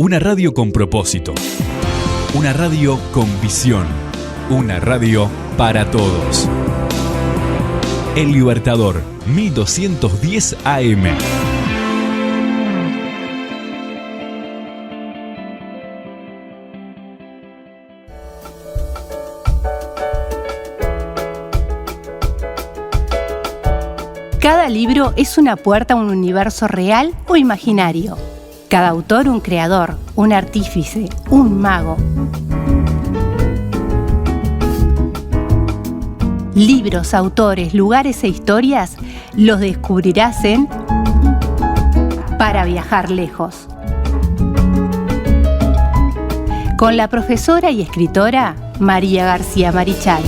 Una radio con propósito. Una radio con visión. Una radio para todos. El Libertador, 1210 AM. Cada libro es una puerta a un universo real o imaginario. Cada autor un creador, un artífice, un mago. Libros, autores, lugares e historias los descubrirás en Para viajar lejos. Con la profesora y escritora María García Marichal.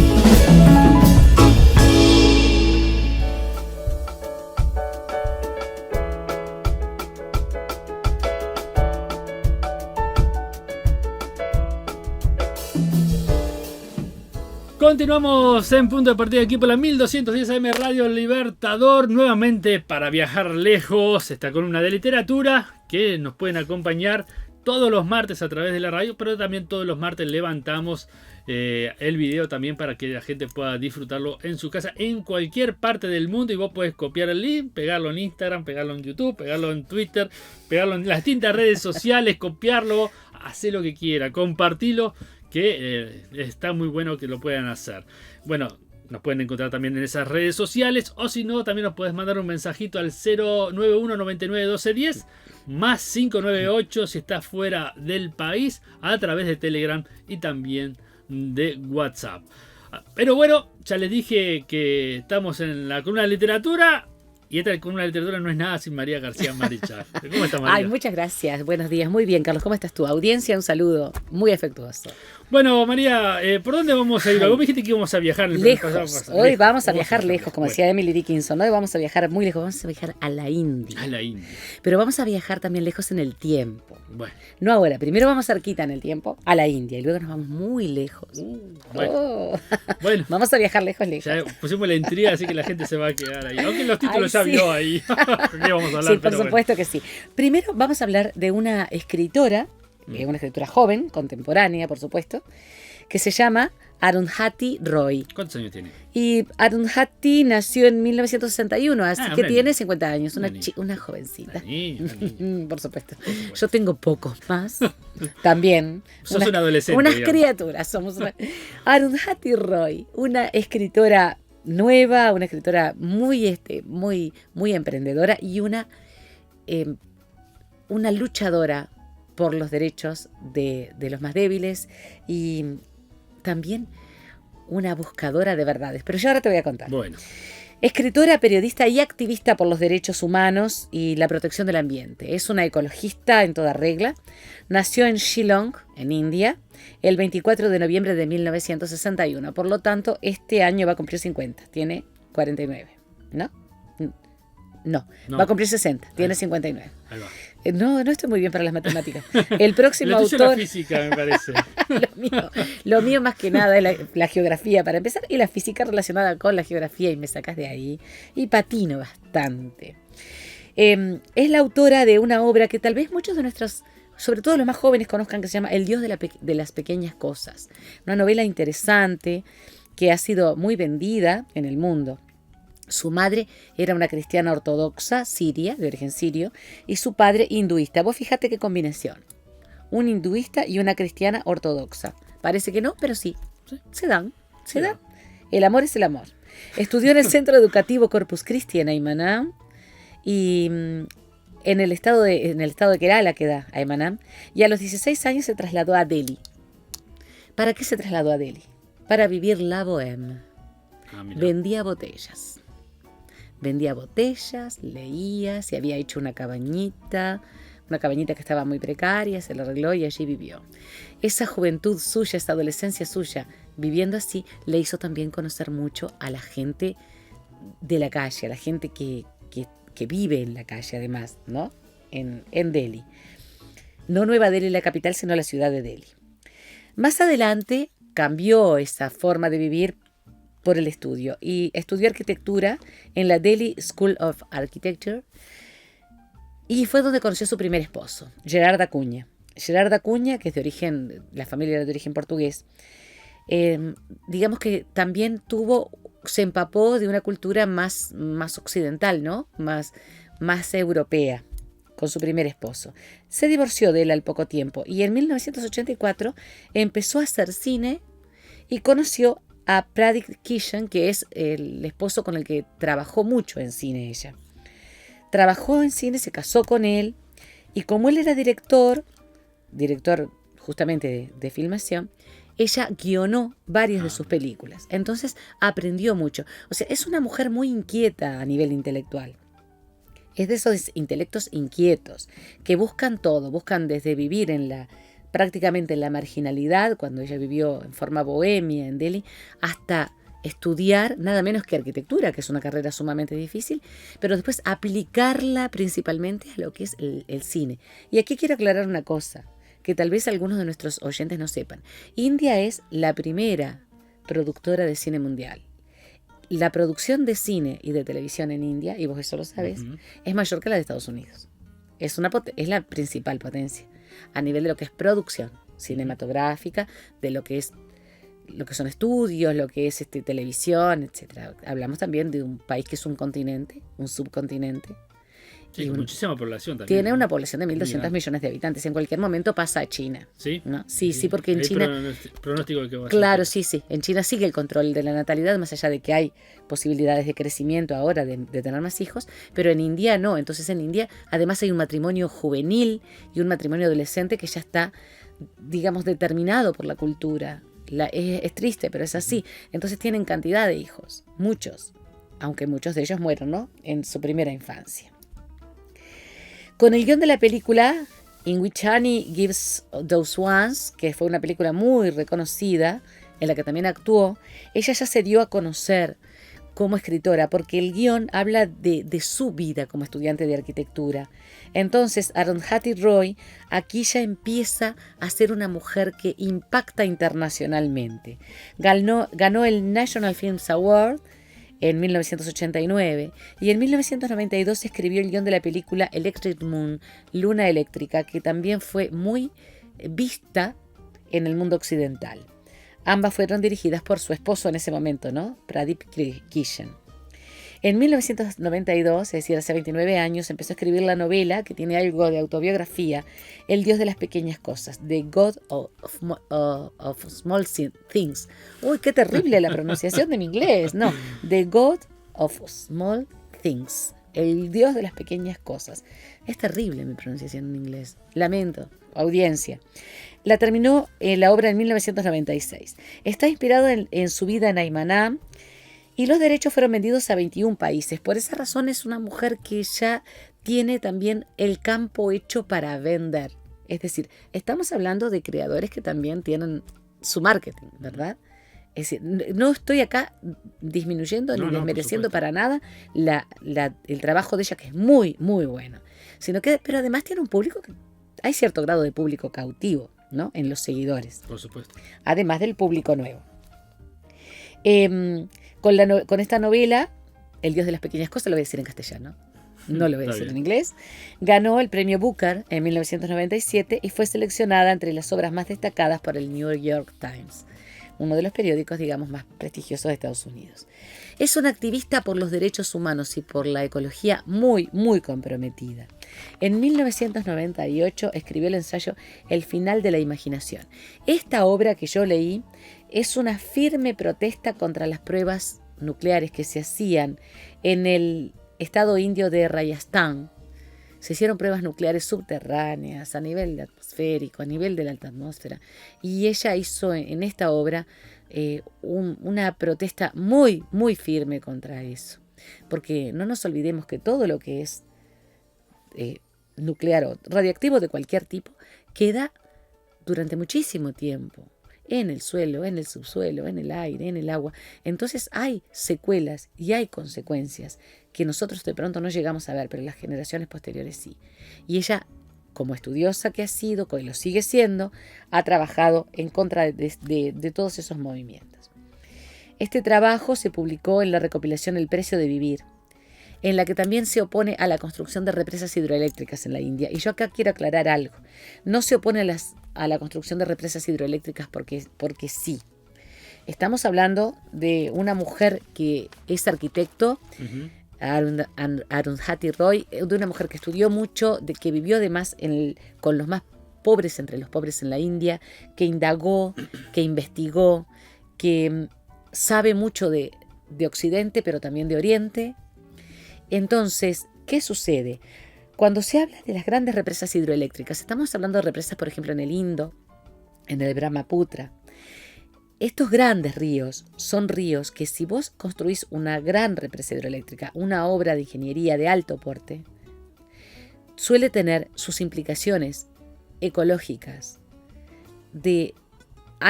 Continuamos en punto de partida aquí por la 1210 AM Radio Libertador, nuevamente para viajar lejos, esta columna de literatura que nos pueden acompañar todos los martes a través de la radio, pero también todos los martes levantamos el video también para que la gente pueda disfrutarlo en su casa, en cualquier parte del mundo, y vos podés copiar el link, pegarlo en Instagram, pegarlo en YouTube, pegarlo en Twitter, pegarlo en las distintas redes sociales, copiarlo, hacer lo que quiera, compartirlo, que está muy bueno que lo puedan hacer. Bueno, nos pueden encontrar también en esas redes sociales, o si no, también nos puedes mandar un mensajito al 091 99 12 10 más 598 si estás fuera del país, a través de Telegram y también de WhatsApp. Pero bueno, ya les dije que estamos en la columna de literatura. Y esta columna de literatura no es nada sin María García Marichal. ¿Cómo estás, María? Ay, muchas gracias. Buenos días. Muy bien, Carlos. ¿Cómo estás tú? Audiencia, un saludo muy afectuoso. Bueno, María, ¿por dónde vamos a ir? Vos me dijiste que íbamos a viajar. Lejos. Hoy vamos a viajar lejos, como decía Emily Dickinson. Hoy vamos a viajar muy lejos. Vamos a viajar a la India. A la India. Pero vamos a viajar también lejos en el tiempo. Bueno. No ahora. Primero vamos cerquita en el tiempo, a la India. Y luego nos vamos muy lejos. Bueno. Vamos a viajar lejos. Ya pusimos la intriga, así que la gente se va a quedar ahí. Aunque los títulos ya vio ahí. ¿Qué vamos a hablar? Sí, por supuesto que sí. Primero vamos a hablar de una escritora, una escritora joven, contemporánea, por supuesto, que se llama Arundhati Roy. ¿Cuántos años tiene? Y Arundhati nació en 1961, así que tiene 50 años, una jovencita. Por supuesto. Yo tengo pocos más. También. Sos una adolescente. Unas criaturas somos. Arundhati Roy, una escritora nueva, una escritora muy emprendedora y una luchadora por los derechos de los más débiles, y también una buscadora de verdades. Pero yo ahora te voy a contar. Bueno. Escritora, periodista y activista por los derechos humanos y la protección del ambiente. Es una ecologista en toda regla. Nació en Shillong, en India, el 24 de noviembre de 1961. Por lo tanto, este año va a cumplir 50. Tiene 49. ¿No? No, va a cumplir 60. Tiene 59. Ahí va. No estoy muy bien para las matemáticas. El próximo autor... la física, me parece. Lo mío más que nada es la geografía, para empezar, y la física relacionada con la geografía, y me sacas de ahí. Y patino bastante. Es la autora de una obra que tal vez muchos de nuestros, sobre todo los más jóvenes, conozcan, que se llama El Dios de las pequeñas cosas. Una novela interesante que ha sido muy vendida en el mundo. Su madre era una cristiana ortodoxa siria, de origen sirio, y su padre hinduista. Vos fíjate qué combinación. Un hinduista y una cristiana ortodoxa. Parece que no, pero sí. Se dan. El amor es el amor. Estudió en el Centro Educativo Corpus Christi en Aymanam, y en el estado de Kerala queda Aymanam, y a los 16 años se trasladó a Delhi. ¿Para qué se trasladó a Delhi? Para vivir la bohème. Vendía botellas, leía, se había hecho una cabañita que estaba muy precaria, se la arregló y allí vivió. Esa juventud suya, esa adolescencia suya, viviendo así, le hizo también conocer mucho a la gente de la calle, a la gente que vive en la calle, además, ¿no? En Delhi. No Nueva Delhi, la capital, sino la ciudad de Delhi. Más adelante cambió esa forma de vivir por el estudio, y estudió arquitectura en la Delhi School of Architecture, y fue donde conoció a su primer esposo, Gerard Acuña. Gerard Acuña, que es de origen, la familia era de origen portugués, digamos que también se empapó de una cultura más occidental, ¿no? Más europea, con su primer esposo. Se divorció de él al poco tiempo y en 1984 empezó a hacer cine y conoció a Pradeep Kishan, que es el esposo con el que trabajó mucho en cine ella. Trabajó en cine, se casó con él y como él era director justamente de filmación, ella guionó varias de sus películas. Entonces aprendió mucho. O sea, es una mujer muy inquieta a nivel intelectual. Es de esos intelectos inquietos que buscan todo, buscan desde vivir prácticamente en la marginalidad, cuando ella vivió en forma bohemia en Delhi, hasta estudiar nada menos que arquitectura, que es una carrera sumamente difícil, pero después aplicarla principalmente a lo que es el cine. Y aquí quiero aclarar una cosa, que tal vez algunos de nuestros oyentes no sepan. India es la primera productora de cine mundial. La producción de cine y de televisión en India, y vos eso lo sabés, es mayor que la de Estados Unidos. Es la principal potencia a nivel de lo que es producción cinematográfica, de lo que son estudios, lo que es televisión, etc. Hablamos también de un país que es un continente, un subcontinente. Sí, con muchísima población también. Tiene una población de 1.200 millones de habitantes. En cualquier momento pasa a China. ¿Sí? ¿No? Sí, porque en China... Pronóstico de que va a Claro, ser. sí. En China sigue el control de la natalidad, más allá de que hay posibilidades de crecimiento ahora de tener más hijos, pero en India no. Entonces en India además hay un matrimonio juvenil y un matrimonio adolescente que ya está, digamos, determinado por la cultura. Es triste, pero es así. Entonces tienen cantidad de hijos, muchos, aunque muchos de ellos mueren, ¿no?, en su primera infancia. Con el guión de la película In Which Annie Gives Those Ones, que fue una película muy reconocida, en la que también actuó, ella ya se dio a conocer como escritora, porque el guión habla de su vida como estudiante de arquitectura. Entonces, Arundhati Roy aquí ya empieza a ser una mujer que impacta internacionalmente. Ganó el National Films Award en 1989 y en 1992 escribió el guión de la película Electric Moon, Luna Eléctrica, que también fue muy vista en el mundo occidental. Ambas fueron dirigidas por su esposo en ese momento, ¿no?, Pradeep Kishan. En 1992, es decir, hace 29 años, empezó a escribir la novela, que tiene algo de autobiografía, El Dios de las Pequeñas Cosas, The God of Small Things. Uy, qué terrible la pronunciación de mi inglés. No, The God of Small Things, El Dios de las Pequeñas Cosas. Es terrible mi pronunciación en inglés. Lamento, audiencia. La terminó la obra en 1996. Está inspirado en su vida en Aymaná, y los derechos fueron vendidos a 21 países. Por esa razón es una mujer que ya tiene también el campo hecho para vender. Es decir, estamos hablando de creadores que también tienen su marketing, ¿verdad? Es decir, no estoy acá disminuyendo ni desmereciendo para nada el trabajo de ella, que es muy, muy bueno. Pero además tiene un público hay cierto grado de público cautivo, ¿no?, en los seguidores. Por supuesto. Además del público nuevo. Con esta novela, El Dios de las Pequeñas Cosas, lo voy a decir en castellano, no lo voy a decir en inglés, ganó el premio Booker en 1997 y fue seleccionada entre las obras más destacadas por el New York Times, uno de los periódicos, digamos, más prestigiosos de Estados Unidos. Es una activista por los derechos humanos y por la ecología muy, muy comprometida. En 1998 escribió el ensayo El final de la imaginación. Esta obra que yo leí es una firme protesta contra las pruebas nucleares que se hacían en el estado indio de Rajasthan. Se hicieron pruebas nucleares subterráneas, a nivel atmosférico, a nivel de la alta atmósfera. Y ella hizo en esta obra una protesta muy, muy firme contra eso. Porque no nos olvidemos que todo lo que es nuclear o radiactivo de cualquier tipo queda durante muchísimo tiempo en el suelo, en el subsuelo, en el aire, en el agua. Entonces hay secuelas y hay consecuencias que nosotros de pronto no llegamos a ver, pero las generaciones posteriores sí. Y ella, como estudiosa que ha sido, que lo sigue siendo, ha trabajado en contra de todos esos movimientos. Este trabajo se publicó en la recopilación El precio de vivir. en la que también se opone a la construcción de represas hidroeléctricas en la India. Y yo acá quiero aclarar algo. No se opone a la construcción de represas hidroeléctricas porque sí. Estamos hablando de una mujer que es arquitecto, Arundhati Roy, de una mujer que estudió mucho, que vivió además con los más pobres entre los pobres en la India, que indagó, que investigó, que sabe mucho de Occidente, pero también de Oriente. Entonces, ¿qué sucede? Cuando se habla de las grandes represas hidroeléctricas, estamos hablando de represas, por ejemplo, en el Indo, en el Brahmaputra. Estos grandes ríos son ríos que si vos construís una gran represa hidroeléctrica, una obra de ingeniería de alto porte, suele tener sus implicaciones ecológicas de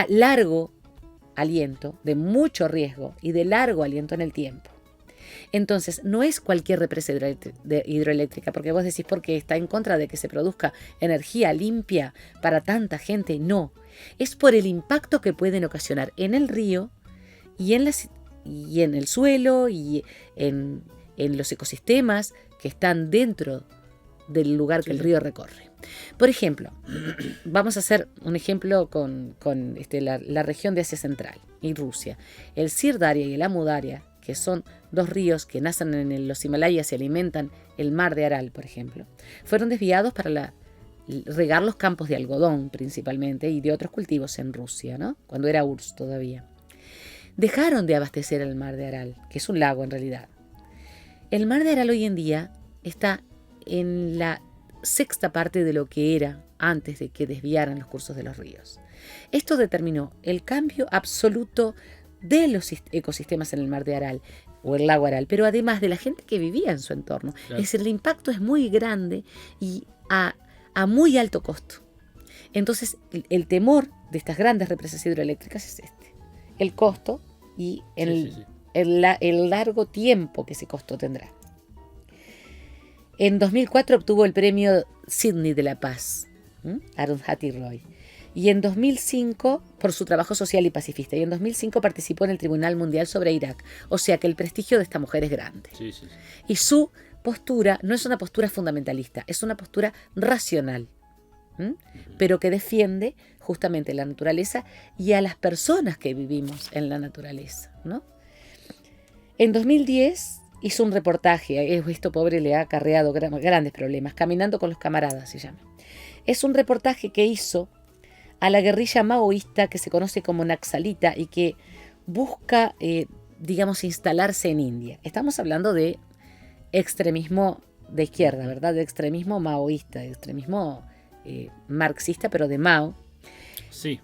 largo aliento, de mucho riesgo y de largo aliento en el tiempo. Entonces, no es cualquier represa hidroeléctrica, porque vos decís porque está en contra de que se produzca energía limpia para tanta gente. No, es por el impacto que pueden ocasionar en el río y en el suelo y en los ecosistemas que están dentro del lugar que el río recorre. Por ejemplo, vamos a hacer un ejemplo con la región de Asia Central y Rusia. El Sirdaria y el Amudarya, que son dos ríos que nacen en los Himalayas y alimentan el mar de Aral, por ejemplo, fueron desviados para regar los campos de algodón principalmente y de otros cultivos en Rusia, ¿no? Cuando era URSS todavía. Dejaron de abastecer el mar de Aral, que es un lago en realidad. El mar de Aral hoy en día está en la sexta parte de lo que era antes de que desviaran los cursos de los ríos. Esto determinó el cambio absoluto de los ecosistemas en el mar de Aral o el lago Aral, pero además de la gente que vivía en su entorno. Claro. Es decir, el impacto es muy grande y a muy alto costo. Entonces, el temor de estas grandes represas hidroeléctricas es el costo y el largo tiempo que ese costo tendrá. En 2004 obtuvo el premio Sydney de la Paz, Arundhati Roy. Y en 2005, por su trabajo social y pacifista, y en 2005 participó en el Tribunal Mundial sobre Irak. O sea que el prestigio de esta mujer es grande. Sí. Y su postura no es una postura fundamentalista, es una postura racional, pero que defiende justamente la naturaleza y a las personas que vivimos en la naturaleza, ¿no? En 2010 hizo un reportaje, esto pobre le ha acarreado grandes problemas, Caminando con los camaradas se llama. Es un reportaje que hizo a la guerrilla maoísta que se conoce como Naxalita y que busca, instalarse en India. Estamos hablando de extremismo de izquierda, ¿verdad? De extremismo maoísta, de extremismo marxista, pero de Mao. Sí.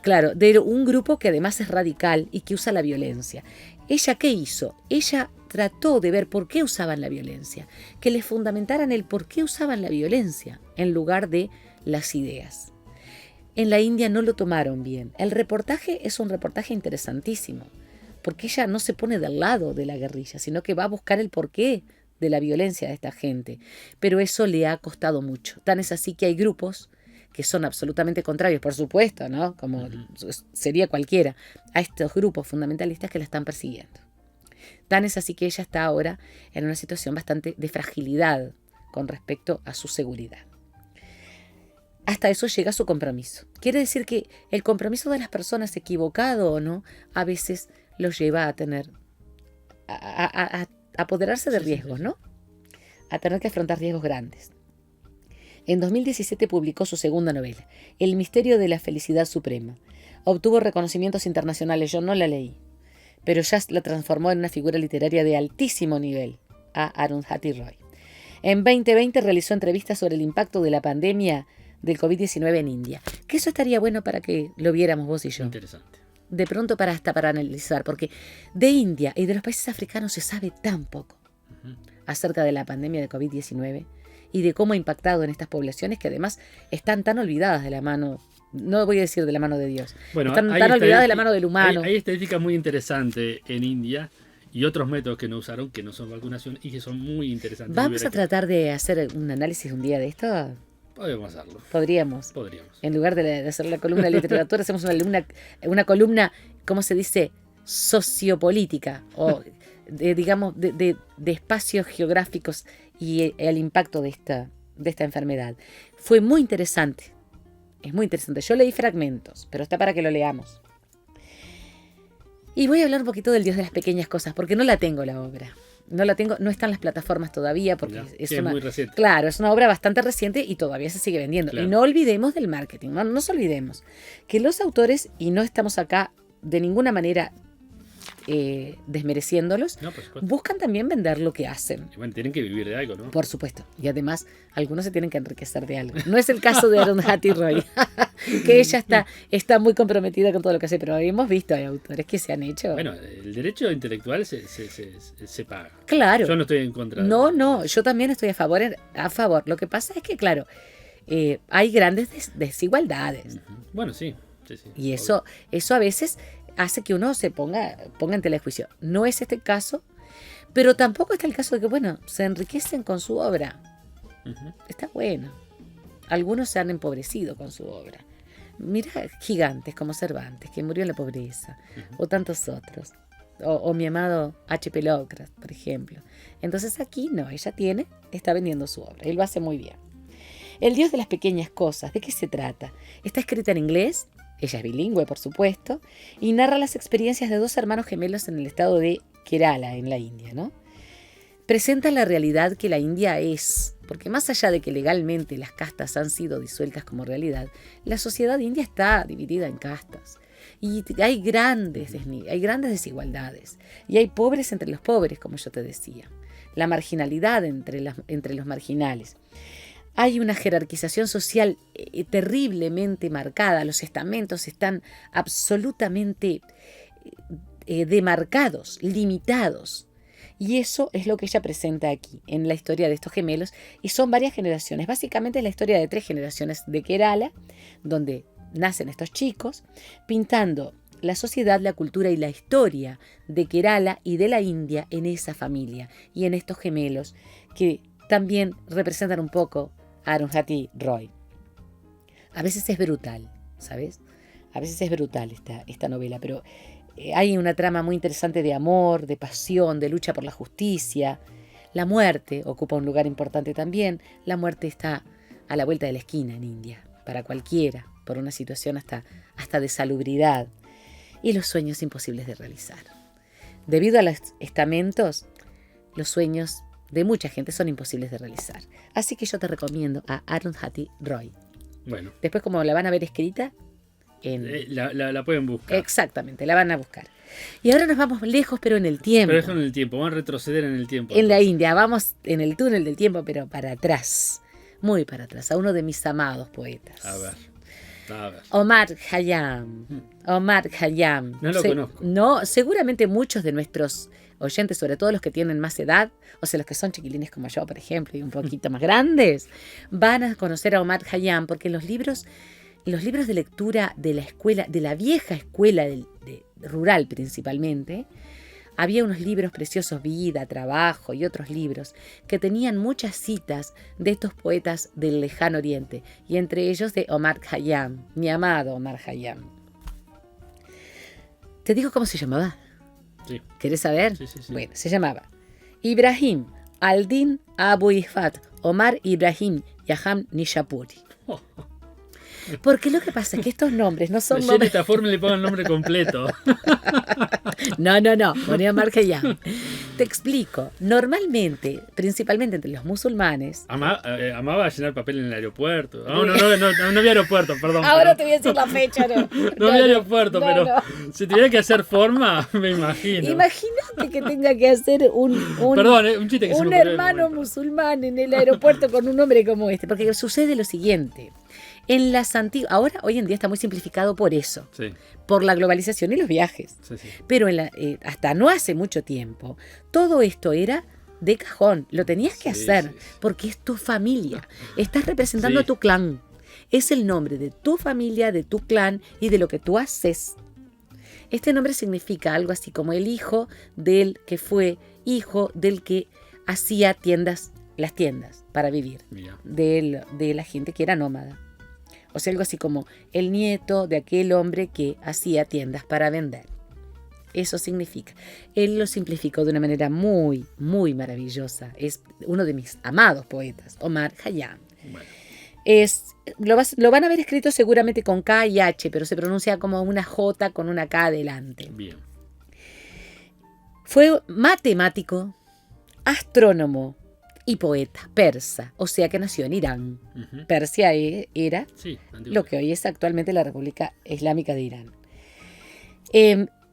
Claro, de un grupo que además es radical y que usa la violencia. ¿Ella qué hizo? Ella trató de ver por qué usaban la violencia, que les fundamentaran el por qué usaban la violencia en lugar de las ideas. En la India no lo tomaron bien. El reportaje es un reportaje interesantísimo, porque ella no se pone del lado de la guerrilla, sino que va a buscar el porqué de la violencia de esta gente. Pero eso le ha costado mucho. Tan es así que hay grupos que son absolutamente contrarios, por supuesto, ¿no? Como sería cualquiera, a estos grupos fundamentalistas que la están persiguiendo. Tan es así que ella está ahora en una situación bastante de fragilidad con respecto a su seguridad. Hasta eso llega su compromiso. Quiere decir que el compromiso de las personas, equivocado o no, a veces los lleva a tener, a apoderarse de riesgos, ¿no? A tener que afrontar riesgos grandes. En 2017 publicó su segunda novela, El misterio de la felicidad suprema. Obtuvo reconocimientos internacionales, yo no la leí, pero ya la transformó en una figura literaria de altísimo nivel, a Arundhati Roy. En 2020 realizó entrevistas sobre el impacto de la pandemia del COVID-19 en India. Que eso estaría bueno para que lo viéramos vos y yo. Interesante. De pronto para analizar, porque de India y de los países africanos se sabe tan poco acerca de la pandemia de COVID-19 y de cómo ha impactado en estas poblaciones que además están tan olvidadas de la mano, no voy a decir de la mano de Dios, están tan olvidadas de la mano del humano. Hay estadísticas muy interesantes en India y otros métodos que no usaron, que no son vacunación y que son muy interesantes. ¿Vamos a tratar de hacer un análisis un día de esto? Podemos hacerlo. Podríamos. En lugar de hacer la columna de literatura, hacemos una columna, ¿cómo se dice? Sociopolítica o de espacios geográficos y el impacto de esta enfermedad. Fue muy interesante. Es muy interesante. Yo leí fragmentos, pero está para que lo leamos. Y voy a hablar un poquito del Dios de las pequeñas cosas, porque no la tengo la obra. No la tengo, no está en las plataformas todavía, porque Ya, es sí, una... muy reciente. Claro, es una obra bastante reciente y todavía se sigue vendiendo. Claro. Y no olvidemos del marketing, no nos olvidemos que los autores, y no estamos acá de ninguna manera desmereciéndolos, No, por supuesto. buscan también vender lo que hacen. Y bueno, tienen que vivir de algo, ¿no? Por supuesto. Y además, algunos se tienen que enriquecer de algo. No es el caso de Arundhati Roy, que ella está muy comprometida con todo lo que hace, pero hemos visto, hay autores que se han hecho. Bueno, el derecho intelectual se paga. Claro. Yo no estoy en contra. No, yo también estoy a favor. Lo que pasa es que, claro, hay grandes desigualdades. Ujú. Bueno, sí. Y eso a veces hace que uno se ponga en tela de juicio. No es este el caso, pero tampoco está el caso de que, bueno, se enriquecen con su obra. Ujú. Está bueno. Algunos se han empobrecido con su obra. Mira gigantes como Cervantes, que murió en la pobreza, o tantos otros. O mi amado H.P. Lovecraft, por ejemplo. Entonces aquí no, ella está vendiendo su obra y lo hace muy bien. El Dios de las pequeñas cosas, ¿de qué se trata? Está escrita en inglés, ella es bilingüe, por supuesto, y narra las experiencias de dos hermanos gemelos en el estado de Kerala, en la India, ¿no? Presenta la realidad que la India es, porque más allá de que legalmente las castas han sido disueltas como realidad, la sociedad india está dividida en castas. Y hay grandes desigualdades. Y hay pobres entre los pobres, como yo te decía. La marginalidad entre los marginales. Hay una jerarquización social terriblemente marcada. Los estamentos están absolutamente demarcados, limitados. Y eso es lo que ella presenta aquí, en la historia de estos gemelos. Y son varias generaciones. Básicamente es la historia de 3 generaciones de Kerala, donde nacen estos chicos, pintando la sociedad, la cultura y la historia de Kerala y de la India en esa familia y en estos gemelos que también representan un poco a Arundhati Roy. A veces es brutal, ¿sabes? A veces es brutal esta novela, pero hay una trama muy interesante de amor, de pasión, de lucha por la justicia. La muerte ocupa un lugar importante también. La muerte está a la vuelta de la esquina en India, para cualquiera, por una situación hasta de salubridad. Y los sueños imposibles de realizar. Debido a los estamentos, los sueños de mucha gente son imposibles de realizar. Así que yo te recomiendo a Arundhati Roy. Bueno. Después, como la van a ver escrita, la pueden buscar. Exactamente, la van a buscar. Y ahora nos vamos lejos, pero en el tiempo. Pero es en el tiempo, vamos a retroceder en el tiempo. En la India, vamos en el túnel del tiempo, pero para atrás. Muy para atrás, a uno de mis amados poetas. A ver. Omar Khayyam. No lo conozco. No, seguramente muchos de nuestros oyentes, sobre todo los que tienen más edad, o sea, los que son chiquilines como yo, por ejemplo, y un poquito más grandes, van a conocer a Omar Khayyam, porque los libros de lectura de la escuela, de la vieja escuela rural principalmente, había unos libros preciosos, Vida, Trabajo y otros libros, que tenían muchas citas de estos poetas del lejano oriente, y entre ellos de Omar Khayyam, mi amado Omar Khayyam. ¿Te digo cómo se llamaba? Sí. ¿Querés saber? Sí. Bueno, se llamaba Ibrahim al-Din Abu Ifat Omar Ibrahim Yaham Nishapuri. Porque lo que pasa es que estos nombres no son de nombres... esta forma le pongo el nombre completo. No, ponía Omar Khayyam. Te explico. Normalmente, principalmente entre los musulmanes... Amaba llenar papel en el aeropuerto. No había aeropuerto, perdón. Ahora te voy a decir la fecha, ¿no? No había aeropuerto, pero si tuviera que hacer forma, me imagino. Imagínate que tenga que hacer un chiste que se me un ocurrió hermano musulmán en el aeropuerto con un nombre como este. Porque sucede lo siguiente. En las antiguas, hoy en día está muy simplificado por eso, sí, por la globalización y los viajes. Sí. Pero hasta no hace mucho tiempo, todo esto era de cajón. Lo tenías que hacer porque es tu familia. Estás representando a tu clan. Es el nombre de tu familia, de tu clan y de lo que tú haces. Este nombre significa algo así como el hijo del que fue hijo del que hacía las tiendas para vivir, de la gente que era nómada. O sea, algo así como el nieto de aquel hombre que hacía tiendas para vender. Eso significa. Él lo simplificó de una manera muy, muy maravillosa. Es uno de mis amados poetas, Omar Khayyam. Bueno. Lo van a ver escrito seguramente con K y H, pero se pronuncia como una J con una K adelante. Bien. Fue matemático, astrónomo y poeta persa, o sea que nació en Irán. Ujú. Persia era Sí, antiguo. lo que hoy es actualmente la República Islámica de Irán.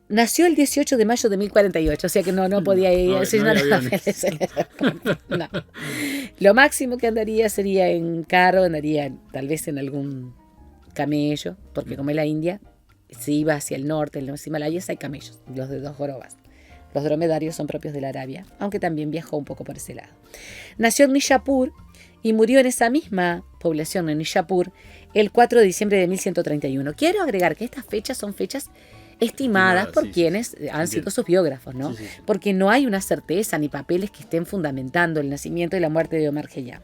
Nació el 18 de mayo de 1048, o sea que no podía ir. no había aviones. No. Lo máximo que andaría sería en carro, andaría tal vez en algún camello, porque como es la India, se iba hacia el norte, en los Himalayas hay camellos, los de 2 jorobas. Los dromedarios son propios de la Arabia, aunque también viajó un poco por ese lado. Nació en Nishapur y murió en esa misma población, en Nishapur, el 4 de diciembre de 1131. Quiero agregar que estas fechas son fechas estimadas por Sí, quienes sí. han sido Entiendo. sus biógrafos, ¿no? Sí, sí. Porque no hay una certeza ni papeles que estén fundamentando el nacimiento y la muerte de Omar Khayyam.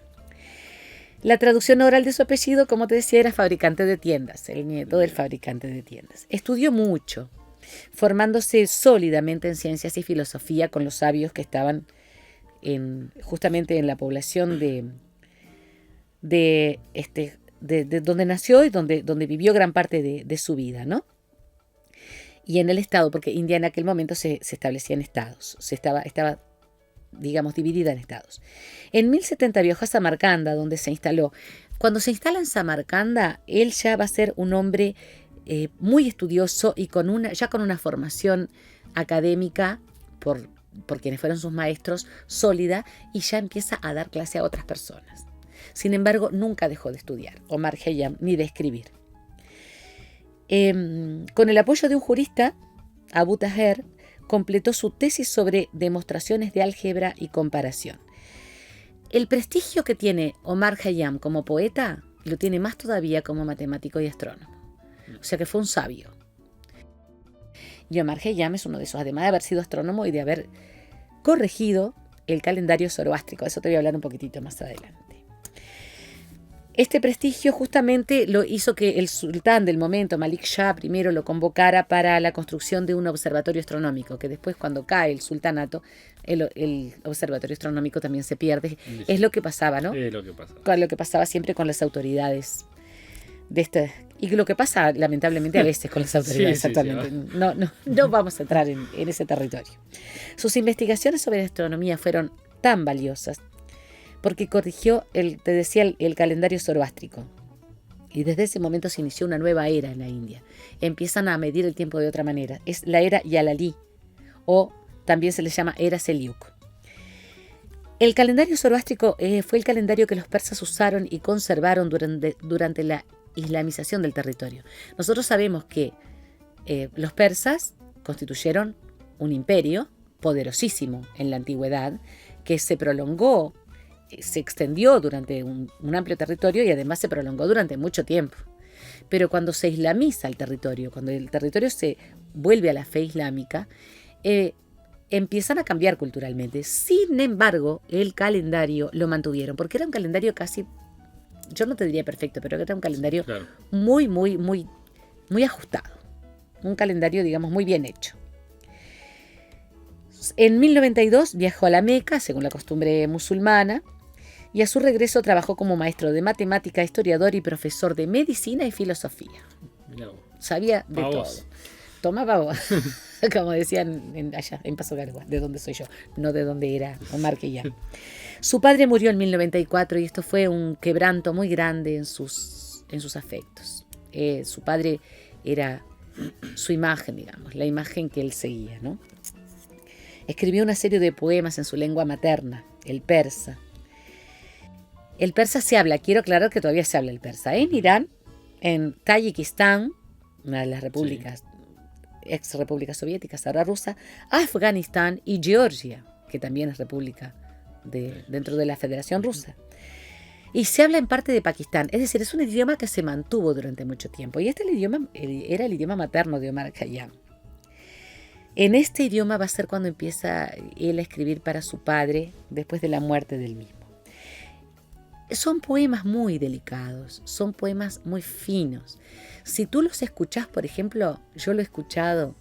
La traducción oral de su apellido, como te decía, era fabricante de tiendas, el nieto del fabricante de tiendas. Estudió mucho, formándose sólidamente en ciencias y filosofía con los sabios que estaban justamente en la población de donde nació y donde vivió gran parte de su vida, ¿no? Y en el estado, porque India en aquel momento se establecía en estados, estaba, digamos, dividida en estados. En 1070 viajó a Samarcanda, donde se instaló. Cuando se instala en Samarcanda, él ya va a ser un hombre muy estudioso y ya con una formación académica por quienes fueron sus maestros sólida, y ya empieza a dar clase a otras personas. Sin embargo, nunca dejó de estudiar Omar Khayyam ni de escribir. Con el apoyo de un jurista, Abu Taher completó su tesis sobre demostraciones de álgebra y comparación. El prestigio que tiene Omar Khayyam como poeta lo tiene más todavía como matemático y astrónomo. O sea que fue un sabio. Y Omar Khayyam es uno de esos, además de haber sido astrónomo y de haber corregido el calendario zoroástrico. Eso te voy a hablar un poquitito más adelante. Este prestigio justamente lo hizo que el sultán del momento, Malik Shah, primero lo convocara para la construcción de un observatorio astronómico, que después, cuando cae el sultanato, el observatorio astronómico también se pierde. Sí. Es lo que pasaba, ¿no? Es lo que pasa. Con lo que pasaba siempre con las autoridades y lo que pasa lamentablemente a veces con las autoridades. Sí, actualmente. No vamos a entrar en ese territorio. Sus investigaciones sobre astronomía fueron tan valiosas porque corrigió, te decía, el calendario zoroástrico. Y desde ese momento se inició una nueva era en la India. Empiezan a medir el tiempo de otra manera. Es la era Yalali, o también se le llama era Seliuk. El calendario zoroástrico fue el calendario que los persas usaron y conservaron durante la islamización del territorio. Nosotros sabemos que los persas constituyeron un imperio poderosísimo en la antigüedad, que se prolongó, se extendió durante un amplio territorio y además se prolongó durante mucho tiempo. Pero cuando se islamiza el territorio, cuando el territorio se vuelve a la fe islámica, empiezan a cambiar culturalmente. Sin embargo, el calendario lo mantuvieron, porque era un calendario casi, yo no te diría perfecto, pero era un calendario Claro. muy, muy, muy, muy ajustado. Un calendario, digamos, muy bien hecho. En 1092 viajó a la Meca, según la costumbre musulmana, y a su regreso trabajó como maestro de matemática, historiador y profesor de medicina y filosofía. Mirá vos. Sabía de Pa' todo. vos. Tomaba vos, como decían allá, en Paso Gargua, de donde soy yo, no de donde era Omar Khayyam. Su padre murió en 1094 y esto fue un quebranto muy grande en sus afectos. Su padre era su imagen, digamos, la imagen que él seguía, ¿no? Escribió una serie de poemas en su lengua materna, el persa. El persa se habla, quiero aclarar que todavía se habla el persa, en Irán, en Tayikistán, una de las repúblicas, ex repúblicas soviéticas, ahora rusa, Afganistán y Georgia, que también es república dentro de la Federación Rusa. Y se habla en parte de Pakistán, es decir, es un idioma que se mantuvo durante mucho tiempo. Y este idioma era el idioma materno de Omar Khayyam. En este idioma va a ser cuando empieza él a escribir para su padre después de la muerte del mismo. Son poemas muy delicados, son poemas muy finos. Si tú los escuchás, por ejemplo, yo lo he escuchado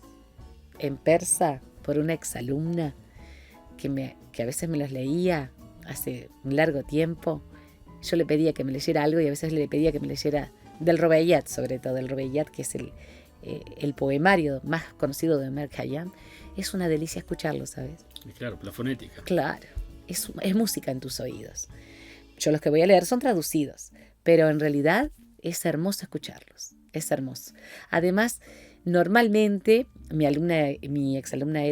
en persa por una exalumna que a veces me los leía hace un largo tiempo. Yo le pedía que me leyera algo y a veces le pedía que me leyera del Rubaiyat, sobre todo el Rubaiyat, que es el poemario más conocido de Omar Khayyam. Es una delicia escucharlo, ¿sabes? Y claro, la fonética. Claro, es música en tus oídos. Yo los que voy a leer son traducidos, pero en realidad es hermoso escucharlos, es hermoso. Además, normalmente mi exalumna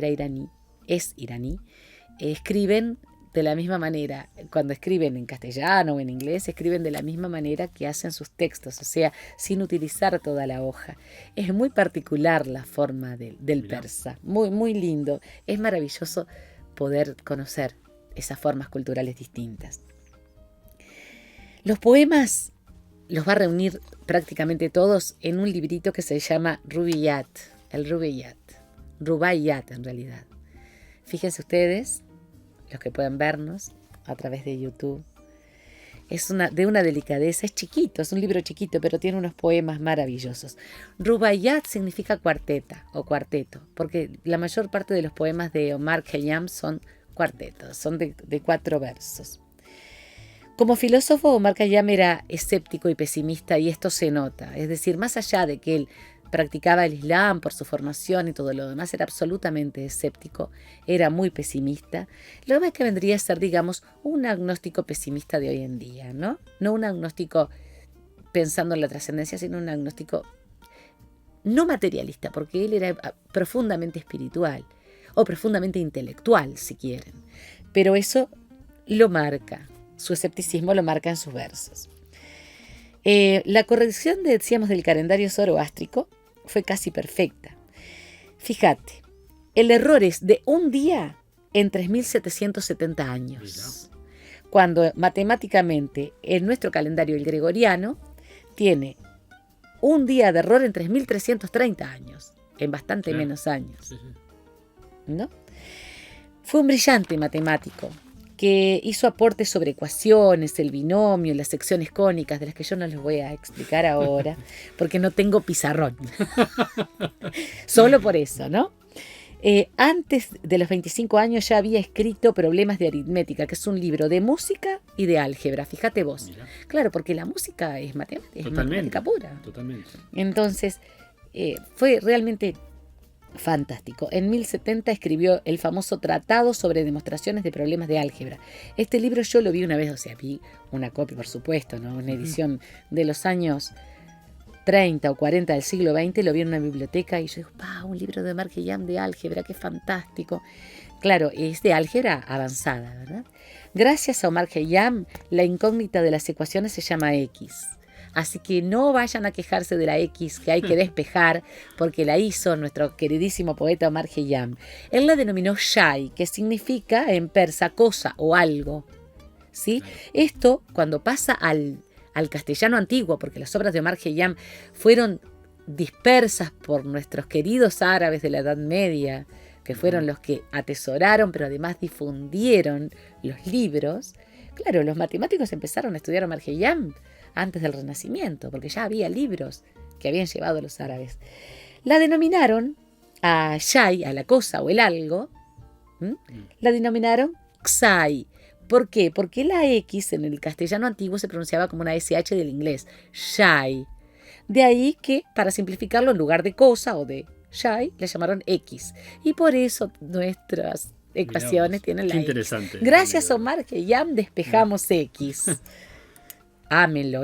es iraní, escriben de la misma manera. Cuando escriben en castellano o en inglés, escriben de la misma manera que hacen sus textos, o sea, sin utilizar toda la hoja. Es muy particular la forma del persa, muy, muy lindo. Es maravilloso poder conocer esas formas culturales distintas. Los poemas los va a reunir prácticamente todos en un librito que se llama Rubaiyat, Rubaiyat en realidad. Fíjense ustedes, los que puedan vernos a través de YouTube. Es de una delicadeza, es chiquito, es un libro chiquito, pero tiene unos poemas maravillosos. Rubaiyat significa cuarteta o cuarteto, porque la mayor parte de los poemas de Omar Khayyam son cuartetos, son de 4 versos. Como filósofo, Omar Khayyam era escéptico y pesimista, y esto se nota. Es decir, más allá de que él practicaba el Islam por su formación y todo lo demás, era absolutamente escéptico, era muy pesimista. Lo demás que vendría a ser, digamos, un agnóstico pesimista de hoy en día, ¿no? No un agnóstico pensando en la trascendencia, sino un agnóstico no materialista, porque él era profundamente espiritual o profundamente intelectual, si quieren. Pero eso lo marca, su escepticismo lo marca en sus versos. La corrección, decíamos, del calendario zoroástrico fue casi perfecta. Fíjate, el error es de un día en 3.770 años. Cuando matemáticamente en nuestro calendario, el gregoriano, tiene un día de error en 3.330 años, en bastante menos años. ¿No? Fue un brillante matemático que hizo aportes sobre ecuaciones, el binomio, las secciones cónicas, de las que yo no les voy a explicar ahora, porque no tengo pizarrón. Solo por eso, ¿no? Antes de los 25 años ya había escrito Problemas de aritmética, que es un libro de música y de álgebra, fíjate vos. Mira. Claro, porque la música es matemática pura. Totalmente. Entonces, fue realmente fantástico. En 1070 escribió el famoso Tratado sobre demostraciones de problemas de álgebra. Este libro yo lo vi una vez, o sea, vi una copia, por supuesto, ¿no? Una edición de los años 30 o 40 del siglo XX, lo vi en una biblioteca y yo digo, un libro de Omar Khayyam de álgebra, qué fantástico. Claro, es de álgebra avanzada, ¿verdad? Gracias a Omar Khayyam, la incógnita de las ecuaciones se llama X. Así que no vayan a quejarse de la X que hay que despejar, porque la hizo nuestro queridísimo poeta Omar Khayyam. Él la denominó Shay, que significa en persa cosa o algo. ¿Sí? Esto, cuando pasa al castellano antiguo, porque las obras de Omar Khayyam fueron dispersas por nuestros queridos árabes de la Edad Media, que fueron los que atesoraron, pero además difundieron los libros. Claro, los matemáticos empezaron a estudiar Omar Khayyam antes del Renacimiento, porque ya había libros que habían llevado los árabes. La denominaron a Shay, a la cosa o el algo, la denominaron Xay. ¿Por qué? Porque la X en el castellano antiguo se pronunciaba como una SH del inglés, Shay. De ahí que, para simplificarlo, en lugar de cosa o de Shay, le llamaron X. Y por eso nuestras ecuaciones tienen la X. Interesante. Gracias, Omar Khayyam, despejamos X. Ámenlo,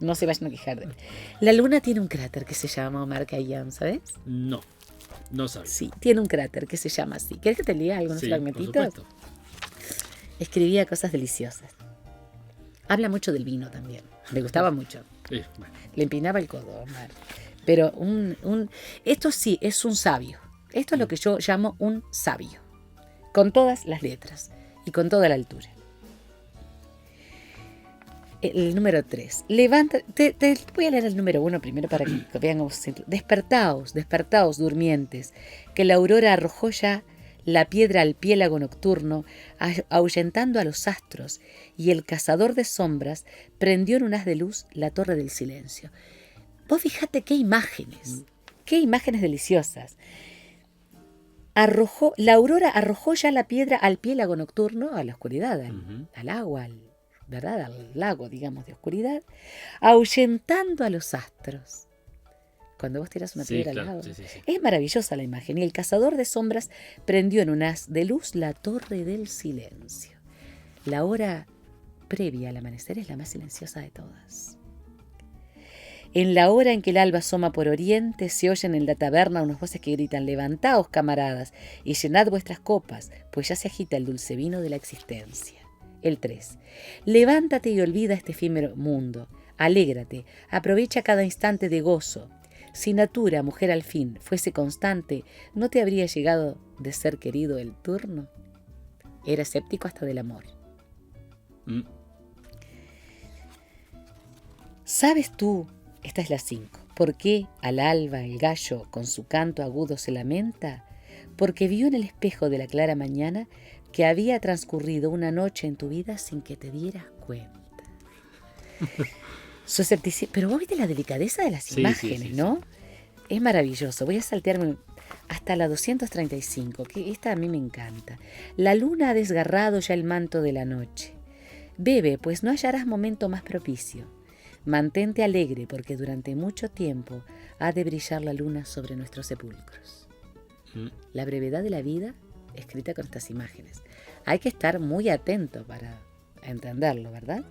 no se vayan a quejar de él. La luna tiene un cráter que se llama Omar Khayyam, ¿sabes? No sabes. Sí, tiene un cráter que se llama así. ¿Quieres que te lea algunos fragmentitos? Por supuesto. Escribía cosas deliciosas. Habla mucho del vino también. Le gustaba mucho. Bueno. Le empinaba el codo, Omar. Pero esto sí es un sabio. Esto es lo que yo llamo un sabio. Con todas las letras y con toda la altura. El número 3. Te voy a leer el número 1 primero para que vean cómo se siente. Despertaos, durmientes, que la aurora arrojó ya la piedra al piélago nocturno, ahuyentando a los astros, y el cazador de sombras prendió en un haz de luz la torre del silencio. Vos fíjate qué imágenes deliciosas. La aurora arrojó ya la piedra al piélago nocturno, a la oscuridad, al agua, ¿verdad? Al lago, digamos, de oscuridad, ahuyentando a los astros. Cuando vos tirás una piedra al lago. Sí. Es maravillosa la imagen. Y el cazador de sombras prendió en un haz de luz la torre del silencio. La hora previa al amanecer es la más silenciosa de todas. En la hora en que el alba asoma por oriente, se oyen en la taberna unas voces que gritan: levantaos, camaradas, y llenad vuestras copas, pues ya se agita el dulce vino de la existencia. El 3. Levántate y olvida este efímero mundo. Alégrate, aprovecha cada instante de gozo. Si Natura, mujer al fin, fuese constante, ¿no te habría llegado de ser querido el turno? Era escéptico hasta del amor. ¿Sabes tú? Esta es la 5. ¿Por qué al alba el gallo con su canto agudo se lamenta? Porque vio en el espejo de la clara mañana que había transcurrido una noche en tu vida sin que te dieras cuenta. Su escepticismo. Pero vos viste la delicadeza de las imágenes, ¿no? Es maravilloso. Voy a saltearme hasta la 235, que esta a mí me encanta. La luna ha desgarrado ya el manto de la noche. Bebe, pues no hallarás momento más propicio. Mantente alegre, porque durante mucho tiempo ha de brillar la luna sobre nuestros sepulcros. La brevedad de la vida, escrita con estas imágenes. Hay que estar muy atento para entenderlo, ¿verdad?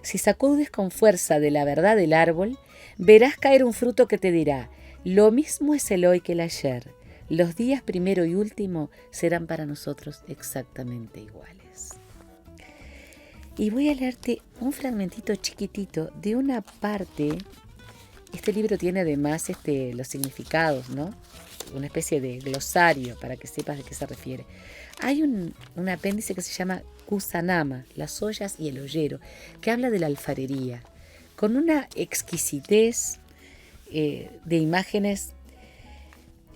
Si sacudes con fuerza de la verdad el árbol, verás caer un fruto que te dirá: lo mismo es el hoy que el ayer. Los días primero y último serán para nosotros exactamente iguales. Y voy a leerte un fragmentito chiquitito de una parte. Este libro tiene además los significados, ¿no? Una especie de glosario para que sepas de qué se refiere. Hay un apéndice que se llama Kusanama, las ollas y el ollero, que habla de la alfarería, con una exquisitez de imágenes.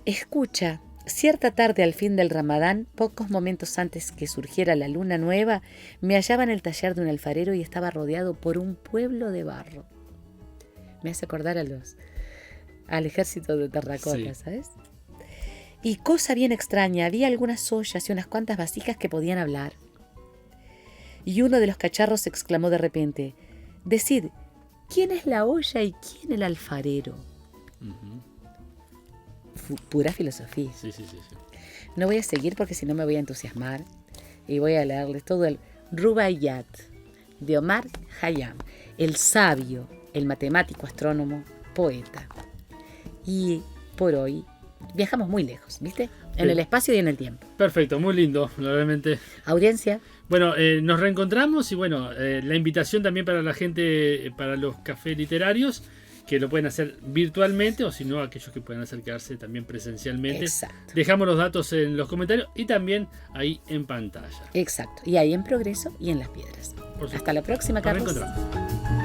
Escucha. Cierta tarde al fin del Ramadán, pocos momentos antes que surgiera la luna nueva, me hallaba en el taller de un alfarero y estaba rodeado por un pueblo de barro. Me hace acordar al ejército de terracota, ¿sabes? Y cosa bien extraña, había algunas ollas y unas cuantas vasijas que podían hablar. Y uno de los cacharros exclamó de repente: decid, ¿quién es la olla y quién el alfarero? Pura filosofía. Sí. No voy a seguir porque si no me voy a entusiasmar y voy a leerles todo el Rubaiyat de Omar Khayyam, el sabio, el matemático, astrónomo, poeta. Y por hoy viajamos muy lejos, ¿viste? En el espacio y en el tiempo. Perfecto, muy lindo, realmente. Audiencia. Bueno, nos reencontramos y bueno, la invitación también para la gente, para los cafés literarios, que lo pueden hacer virtualmente o si no, aquellos que puedan acercarse también presencialmente. Exacto. Dejamos los datos en los comentarios y también ahí en pantalla. Exacto. Y ahí en Progreso y en Las Piedras. Hasta la próxima, Carlos. Nos reencontramos.